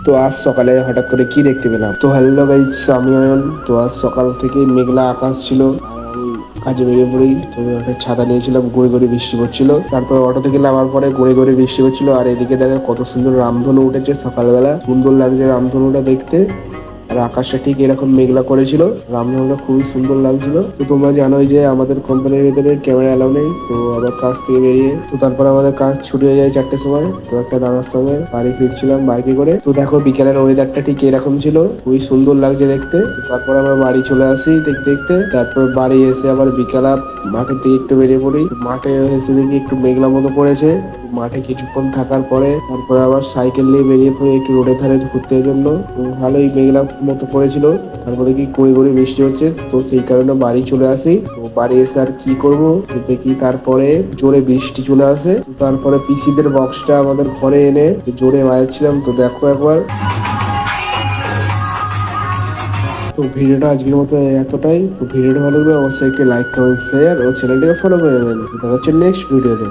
তো আজ সকালে হঠাৎ করে কি দেখতে পেলাম, তো হ্যালো গাইস, আমি অয়ন। তো আজ সকাল থেকে মেঘলা আকাশ ছিল, আর আমি কাজে বেরিয়ে পড়ি। তো একটা ছাতা নিয়েছিলাম, গড়ি গড়ি বৃষ্টি পড়ছিল। তারপর অটো থেকে নামার পরে গড়ি গড়ি বৃষ্টি পড়ছিল, আর এদিকে দেখে কত সুন্দর রামধনু উঠেছে সকালবেলা। সুন্দর লাগছে রামধনুটা দেখতে, আর আকাশটা ঠিক এরকম মেঘলা করেছিল। রামধনুটা খুবই সুন্দর লাগছিল। তো তোমরা জানোই যে আমাদের কোম্পানির ভিতরে ক্যামেরা এলাও নেই। তো আবার কাজ থেকে বেরিয়ে তো তারপর আমাদের কাজ ছুটি হয়ে যায় 4টের সময়। তো একটা দাদার সঙ্গে বাড়ি ফিরছিলাম বাইকে করে। তো দেখো বিকেলের ওয়েদারটা ঠিক এরকম ছিল, খুবই সুন্দর লাগছে দেখতে। তারপর আমরা বাড়ি চলে আসি দেখতে দেখতে। তারপর বাড়ি এসে আবার বিকেলা মাঠের দিকে একটু বেরিয়ে পড়ি। মাঠে এসে দেখি একটু মেঘলা মতো পড়েছে। মাঠে কিছুক্ষণ থাকার পরে তারপরে আবার সাইকেল নিয়ে বেরিয়ে পড়ে একটু রোডের ধারে ঘুরতে জন্য। তো ভালোই মেঘলা মতো পড়েছিল। তারপরে কি গুঁড়ি গুঁড়ি বৃষ্টি হচ্ছে, তো সেই কারণে বাড়ি চলে আসি। তো বাড়ি এসে আর কি করব, দেখি তারপরে জোরে বৃষ্টি চলে আসে। তো তারপরে পিসিদের বক্সটা আমাদের ঘরে এনে জোরে বাজাচ্ছিলাম। তো দেখো একবার। তো ভিডিওটা আজকের মতো এতটাই। তো ভিডিওটা ভালো লাগলে অবশ্যই একটি লাইক, কমেন্ট, শেয়ার ও চ্যানেলটিকে ফলো করে নেবেন। দেখা হচ্ছে নেক্সট ভিডিওতে।